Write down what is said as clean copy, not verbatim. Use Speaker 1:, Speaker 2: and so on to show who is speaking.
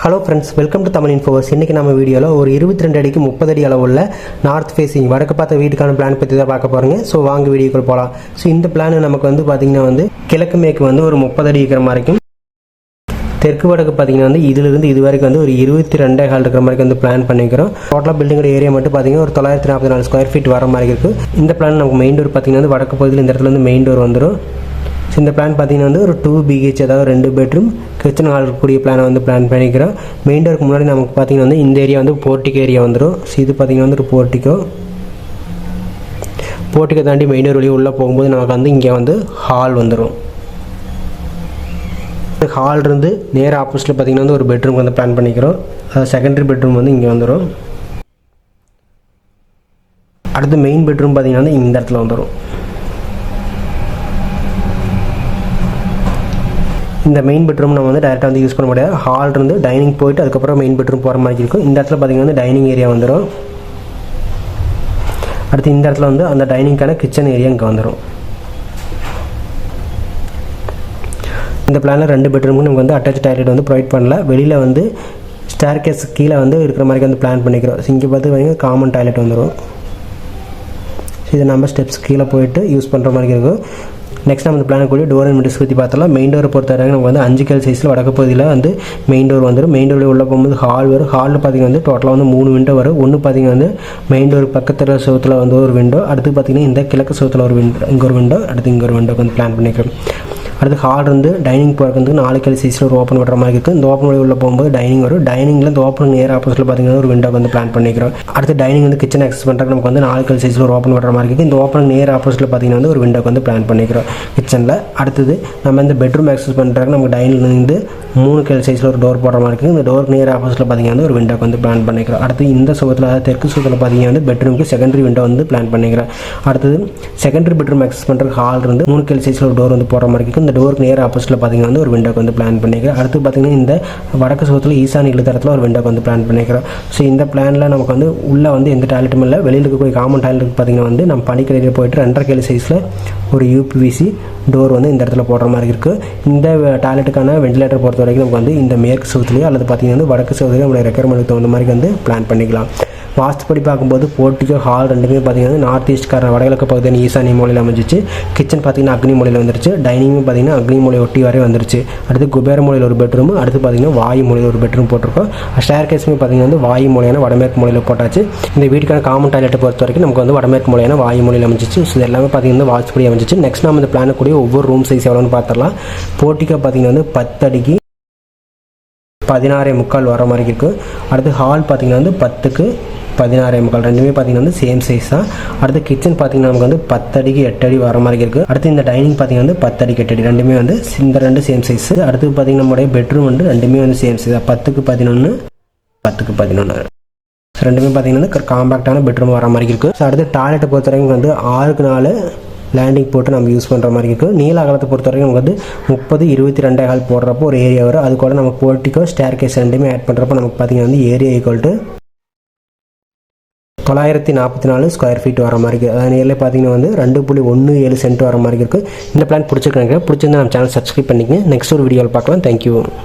Speaker 1: Hello friends, welcome to Tamil இன்ஃபோவர்ஸ். இன்றைக்கி நம்ம வீடியோவில் ஒரு 22 அடிக்கு 30 அடி அளவுள்ள நார்த் ஃபேஸிங் வடக்கு பார்த்த வீட்டுக்கான பிளான் பற்றி தான் பார்க்க போகிறோங்க. ஸோ வாங்க வீடியோக்குள் போகலாம். ஸோ இந்த பிளான் நமக்கு பார்த்திங்கன்னா கிழக்கு மேற்கு ஒரு 30 அடி இருக்கிற மாதிரிக்கும், தெற்கு வடக்கு பார்த்திங்கன்னா இதிலிருந்து இது வரைக்கும் ஒரு 22 ஹால் இருக்கிற மாதிரி பிளான் பண்ணிக்கிறோம். டோட்டலாக பில்டிங்கோட ஏரியா மட்டும் பார்த்திங்கன்னா ஒரு 944 ஸ்கொயர் ஃபீட் வர மாதிரி இருக்குது. இந்த பிளான் நமக்கு மெயின் டோர் பார்த்திங்கன்னா வடக்கு பகுதியில் இந்த இடத்துல மெயின் டோர் வந்துடும். ஸோ இந்த பிளான் பார்த்திங்கன்னா ஒரு 2 BH, அதாவது 2 பெட்ரூம் கிச்சன் ஹால் இருக்கக்கூடிய பிளானை பிளான் பண்ணிக்கிறோம். மெயின் டோருக்கு முன்னாடி நமக்கு பார்த்திங்கன்னா இந்த ஏரியா போர்ட்டிகோ ஏரியா வந்துடும். ஸோ இது பார்த்திங்கன்னா ஒரு போர்ட்டிகோ தாண்டி மெயின் டோர் வழியே உள்ளே போகும்போது நமக்கு இங்கே ஹால் வந்துடும். ஹால் இருந்து நேராக ஆப்போசிட்டில் பார்த்திங்கன்னா ஒரு பெட்ரூம் பிளான் பண்ணிக்கிறோம். அதாவது செகண்டரி பெட்ரூம் இங்கே வந்துடும். அடுத்து மெயின் பெட்ரூம் பார்த்திங்கன்னா இந்த இடத்துல வந்துடும். இந்த மெயின் பெட்ரூம் நம்ம டேரெக்டாக யூஸ் பண்ண முடியாது. ஹால் இருந்து டைனிங் போயிட்டு அதுக்கப்புறம் மெயின் பெட்ரூம் போகிற மாதிரி இருக்கும். இந்த இடத்துல பார்த்திங்கன்னா டைனிங் ஏரியா வந்துடும். அடுத்து இந்த இடத்துல அந்த டைனிங்கான கிச்சன் ஏரியா இங்கே வந்துடும். இந்த பிளானில் 2 பெட்ரூமுக்கு நமக்கு அட்டாச் டாய்லெட் ப்ரொவைட் பண்ணல. வெளியில் ஸ்டேர் கேஸ் கீழே இருக்கிற மாதிரி பிளான் பண்ணிக்கிறோம். ஸோ இங்கே பார்த்து காமன் டாய்லெட் வந்துடும். ஸோ இதை நம்ம ஸ்டெப்ஸ் கீழே போயிட்டு யூஸ் பண்ணுற மாதிரி இருக்கும். நெக்ஸ்ட் நம்ம இந்த பிளான் கூடிய டோர் அண்ட் விண்டோஸ் பற்றி பார்த்தலாம். மெயின் டோரை பொறுத்தவரைக்கும் நமக்கு 5 கல் சைஸில் வடக்கு பகுதியில் மெயின் டோர் வந்துடும். மெயின் டோரில் உள்ளே போகும்போது ஹால் வரும். ஹாலில் பார்த்திங்கன்னா டோட்டலாக 3 விண்டோ வரும். ஒன்று பார்த்திங்கன்னா மெயின் டோர் பக்கத்தில் சவுத்தில் ஒரு விண்டோ, அடுத்து பார்த்திங்கன்னா இந்த கிழக்கு சவுத்தில் ஒரு விண்டோ, இங்கே ஒரு விண்டோ, அடுத்து இங்கே ஒரு விண்டோ பிளான் பண்ணிக்கிறோம். அடுத்து ஹால் இருந்து டைனிங் போகிறதுக்கு 4 கல் சைஸில் ஒரு ஓப்பன் பண்ணுற மாதிரி இருக்குது. இந்த ஓப்பன் வழி உள்ள போகும்போது டைனிங் வரும். டைனிங்கில் இந்த ஓப்பன் நேர் ஆப்போசிட்டில் பார்த்திங்கன்னா ஒரு விண்டோ பிளான் பண்ணிக்கிறோம். அடுத்து டைனிங் கிச்சன் ஆக்சஸ் பண்ணுறதுக்கு நமக்கு 4 கல் சைஸில் ஒரு ஓப்பன் பண்ணுற மாதிரி இருக்குது. இந்த ஓப்பன் நேர் ஆப்போசிட்டில் பார்த்திங்கன்னா ஒரு விண்டோ பிளான் பண்ணிக்கிறோம் கிச்சனில். அடுத்தது நம்ம இந்த பெட்ரூம் ஆக்சஸ் பண்ணுறதுக்கு நமக்கு டைனிங்லேருந்து 3 கல் சைஸில் ஒரு டோர் போடுற மாதிரி இருக்குது. இந்த டோர் நேர் ஆப்போசிட்டில் பார்த்திங்கன்னா ஒரு விண்டோ பிளான் பண்ணிக்கிறோம். அடுத்து இந்த சுவத்தில், அதாவது தெற்கு சுவத்தில் பார்த்திங்கன்னா பெட்ரூமுக்கு செகண்டரி விண்டோ பிளான் பண்ணிக்கிறோம். அடுத்தது செகண்டரி பெட்ரூம் ஆக்சஸ் பண்ணுறதுக்கு ஹால் இருந்து 3 கல் சைஸில் ஒரு டோர் போடுற மாதிரி இருக்குது. இந்த டோருக்கு நேர் ஆப்போசிட்டில் பார்த்திங்கன்னா ஒரு விண்டோ பிளான் பண்ணிக்கிறோம். அடுத்து பார்த்திங்கன்னா இந்த வடக்கு சுவத்தில் ஈசான் இழுத்தரத்தில் ஒரு விண்டோ பிளான் பண்ணிக்கிறோம். ஸோ இந்த பிளானில் நமக்கு உள்ளே எந்த டாய்லெட்டும் இல்லை. வெளியில் இருக்கக்கூடிய காமன் டாய்லெட் பார்த்திங்கன்னா நம்ம பனிக்கடையில் போயிட்டு 2.5 கல் சைஸில் ஒரு UPVC டோர் இந்த இடத்துல போடுற மாதிரி இருக்குது. இந்த டாய்லெட்டுக்கான வெண்டிலேட்டர் பொறுத்த வரைக்கும் நமக்கு இந்த மேற்கு சுவத்துலேயோ அல்லது பார்த்திங்கன்னா வடக்கு சுவத்துலேயோ நம்மளுடைய ரெக்குயர்மெண்ட்டுக்கு தகுந்த மாதிரி பிளான் பண்ணிக்கலாம். வாஸ்துப்படி பார்க்கும்போது போர்ட்டிகோ ஹால் ரெண்டுமே பார்த்திங்கன்னா நார்த் ஈஸ்ட் வடகிழக்கு பகுதியான ஈசானி மூலையில் அமைஞ்சிச்சு. கிச்சன் பார்த்திங்கன்னா அக்னி மூலையில் வந்துருச்சு. டைனிங்கும் பார்த்திங்கன்னா அக்னி மூலை ஒட்டி வரை வந்துருச்சு. அடுத்து குபேர மூலையில் ஒரு பெட்ரூம், அடுத்து பார்த்திங்கன்னா வாயு மூலையில் ஒரு பெட்ரூம் போட்டிருக்கோம். ஸ்டேர் கேஸுமே பார்த்திங்கன்னா வாயு மூலையான வடமேற்கு மூலையில் போட்டாச்சு. இந்த வீட்டுக்கான காமன் டாய்லெட்டை பொறுத்த வரைக்கும் நமக்கு வடமேற்கு மூலையான வாயு மூலையில் அமைஞ்சிச்சு. ஸோ இது எல்லாமே பார்த்திங்கன்னா வாஸ்துப்படி அமைஞ்சிச்சு. நெக்ஸ்ட் நம்ம இந்த பிளான் கூடிய ஒவ்வொரு ரூம் சைஸ் எவ்வளோன்னு பார்த்துடலாம். போர்ட்டிகோ பார்த்திங்கன்னா 10 அடிக்கு 16.25 வர மாதிரி இருக்குது. அடுத்து ஹால் பார்த்திங்கன்னா 10க்கு 16.25, ரெண்டுமே பார்த்திங்கன்னா சேம் சைஸ் தான். அடுத்து கிச்சன் பார்த்திங்கன்னா நமக்கு 10 அடிக்கு 8 அடி வர மாதிரி இருக்குது. அடுத்து இந்த டைனிங் பார்த்திங்கன்னா 10 அடிக்கு 8 அடி, ரெண்டுமே இந்த 2 சேம் சைஸ். அடுத்து பார்த்திங்கன்னா நம்மளுடைய பெட்ரூம் ரெண்டுமே சேம் சைஸ், 10க்கு 11, 10க்கு 11, ரெண்டுமே பார்த்திங்கன்னா காம்பேக்டான பெட்ரூம் வர மாதிரி இருக்குது. ஸோ அடுத்து டாய்லெட்டை பொறுத்த வரைக்கும் 6க்கு 4 லேண்டிங் போட்டு நம்ம யூஸ் பண்ணுற மாதிரி இருக்குது. நீல அகலத்தை பொறுத்த வரைக்கும் நமக்கு 30, 22 ஹால் போடுறப்போ ஒரு ஏரியா வரும். அது கூட நம்ம போர்ட்டிகோ ஸ்டேர் கேஸ் ரெண்டுமே ஆட் பண்ணுறப்போ நமக்கு பார்த்திங்கன்னா area equal to 944 square feet வர மாதிரி இருக்குது. அதாவது நேரில் பார்த்திங்கன்னா 2.17 சென்ட் வர மாதிரி இருக்குது. இந்த பிளான் பிடிச்சிருக்காங்க. பிடிச்சிருந்தா நம்ம சேனல் சப்ஸ்கிரைப் பண்ணிக்கங்க. நெக்ஸ்ட் ஒரு வீடியோவில் பார்க்கலாம். தேங்க்யூ.